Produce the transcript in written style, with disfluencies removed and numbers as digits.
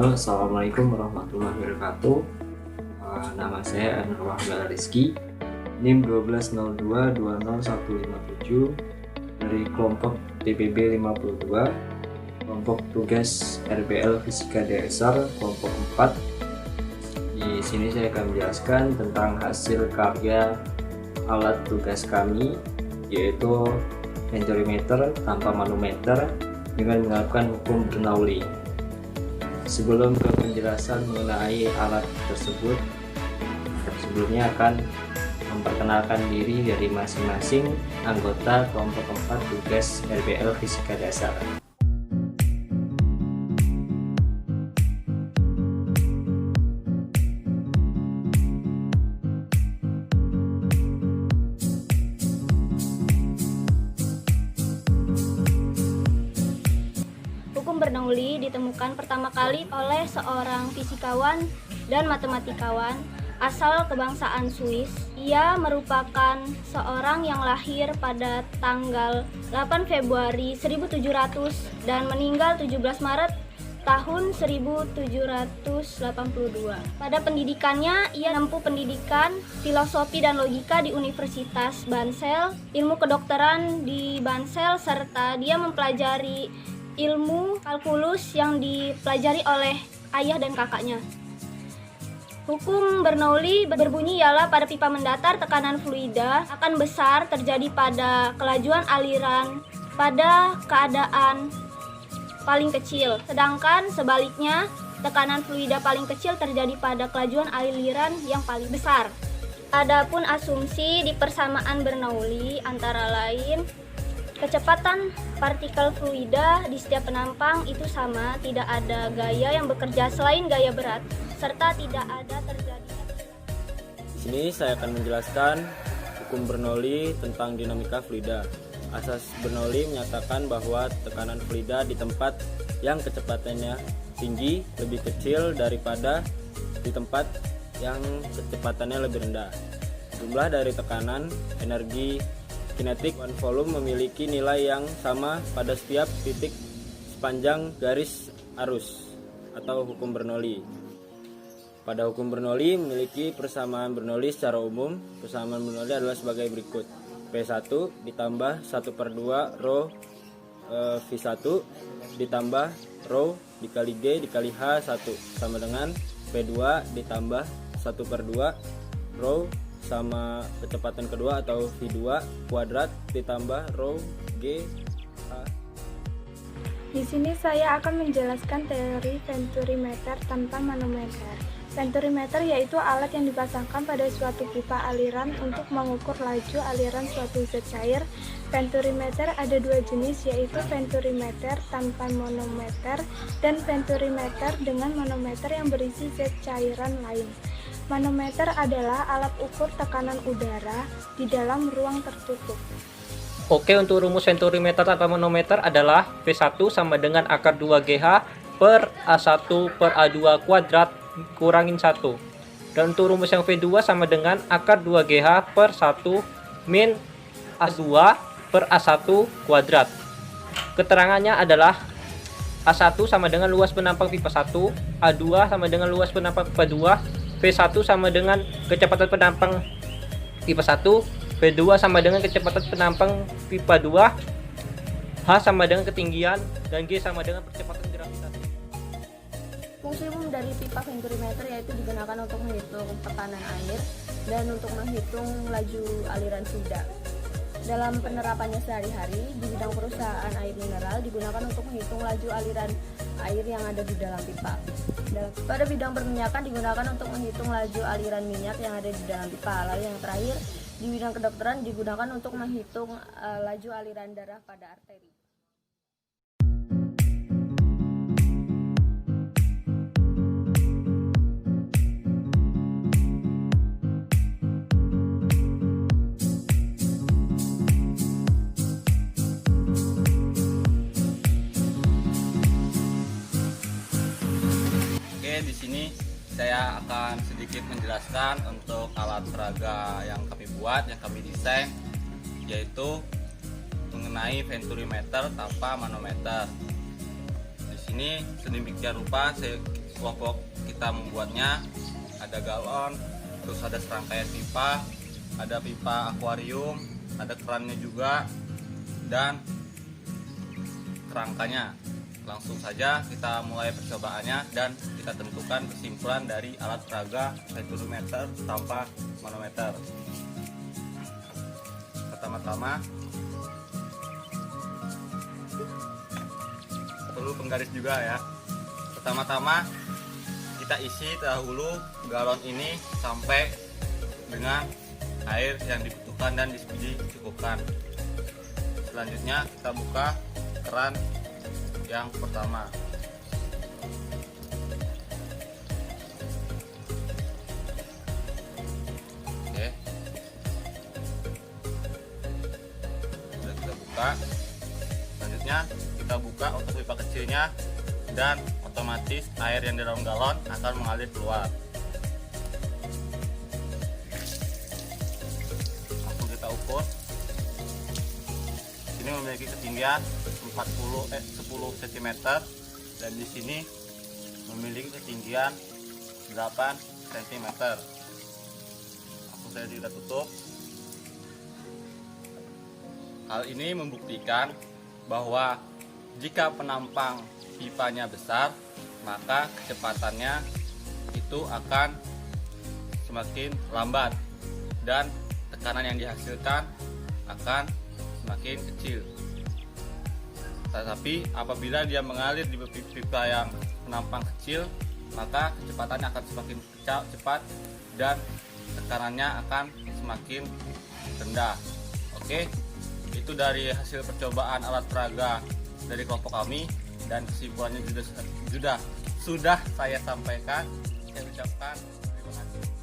Halo, assalamualaikum warahmatullahi wabarakatuh. Nama saya Anwar Rizky, NIM 1202201157 dari kelompok TPB 52, kelompok tugas RBL Fisika Dasar kelompok 4. Di sini saya akan menjelaskan tentang hasil karya alat tugas kami, yaitu venturimeter tanpa manometer dengan melakukan hukum Bernoulli. Sebelum ke penjelasan mengenai alat tersebut, sebelumnya akan memperkenalkan diri dari masing-masing anggota kelompok 4 tugas RBL Fisika Dasar. Hukum Bernoulli ditemukan pertama kali oleh seorang fisikawan dan matematikawan asal kebangsaan Swiss. Ia merupakan seorang yang lahir pada tanggal 8 Februari 1700 dan meninggal 17 Maret tahun 1782. Pada pendidikannya, ia menempuh pendidikan filosofi dan logika di Universitas Basel, ilmu kedokteran di Basel, serta dia mempelajari ilmu kalkulus yang dipelajari oleh ayah dan kakaknya. Hukum Bernoulli berbunyi ialah pada pipa mendatar tekanan fluida akan besar terjadi pada kelajuan aliran pada keadaan paling kecil, sedangkan sebaliknya tekanan fluida paling kecil terjadi pada kelajuan aliran yang paling besar. Adapun asumsi di persamaan Bernoulli antara lain kecepatan partikel fluida di setiap penampang itu sama, tidak ada gaya yang bekerja selain gaya berat, serta tidak ada terjadi. Di sini saya akan menjelaskan hukum Bernoulli tentang dinamika fluida. Asas Bernoulli menyatakan bahwa tekanan fluida di tempat yang kecepatannya tinggi lebih kecil daripada di tempat yang kecepatannya lebih rendah. Jumlah dari tekanan, energi kinetik, dan volume memiliki nilai yang sama pada setiap titik sepanjang garis arus atau hukum Bernoulli. Pada hukum Bernoulli memiliki persamaan Bernoulli secara umum. Persamaan Bernoulli adalah sebagai berikut: P1 ditambah 1/2 rho V1 ditambah rho dikali G dikali H1 sama dengan P2 ditambah 1/2 rho sama kecepatan kedua atau V2 kuadrat ditambah rho G H. Di sini saya akan menjelaskan teori venturimeter tanpa manometer. Venturimeter yaitu alat yang dipasangkan pada suatu pipa aliran untuk mengukur laju aliran suatu zat cair. Venturimeter ada dua jenis, yaitu venturimeter tanpa manometer dan venturimeter dengan manometer yang berisi zat cairan lain. Manometer adalah alat ukur tekanan udara di dalam ruang tertutup. Oke, untuk rumus venturimeter tanpa manometer adalah V1 sama dengan akar 2GH per A1 per A2 kuadrat kurangin 1. Dan untuk rumus yang V2 sama dengan akar 2GH per 1 min A2 per A1 kuadrat. Keterangannya adalah A1 sama dengan luas penampang pipa 1, A2 sama dengan luas penampang pipa 2, V1 sama dengan kecepatan penampang pipa 1, V2 sama dengan kecepatan penampang pipa 2, H sama dengan ketinggian, dan G sama dengan percepatan gravitasi. Fungsi umum dari pipa venturimeter yaitu digunakan untuk menghitung tekanan air dan untuk menghitung laju aliran fluida. Dalam penerapannya sehari-hari di bidang perusahaan air mineral digunakan untuk menghitung laju aliran air yang ada di dalam pipa. Pada bidang perminyakan digunakan untuk menghitung laju aliran minyak yang ada di dalam pipa. Lalu yang terakhir di bidang kedokteran digunakan untuk menghitung laju aliran darah pada arteri. Di sini saya akan sedikit menjelaskan untuk alat peraga yang kami buat, yang kami desain, yaitu mengenai venturimeter tanpa manometer. Di sini sedemikian rupa kelompok kita membuatnya, ada galon, terus ada serangkaian pipa, ada pipa akuarium, ada kerannya juga, dan kerangkanya. Langsung saja kita mulai percobaannya dan kita tentukan kesimpulan dari alat peraga venturimeter tanpa manometer. Pertama-tama perlu penggaris juga ya. Pertama-tama kita isi dahulu galon ini sampai dengan air yang dibutuhkan dan dicukupkan. Selanjutnya kita buka keran yang pertama. Oke. Sudah kita buka. Selanjutnya kita buka untuk pipa kecilnya dan otomatis air yang di dalam galon akan mengalir keluar. Langsung kita ukur. Ini memiliki ketinggian 10 cm dan di sini memiliki ketinggian 8 cm. Langsung saya tidak tutup. Hal ini membuktikan bahwa jika penampang pipanya besar, maka kecepatannya itu akan semakin lambat dan tekanan yang dihasilkan akan semakin kecil. Tetapi apabila dia mengalir di pipa yang penampang kecil, maka kecepatannya akan semakin cepat dan tekanannya akan semakin rendah. Oke, itu dari hasil percobaan alat peraga dari kelompok kami dan kesimpulannya sudah saya sampaikan. Saya ucapkan terima kasih.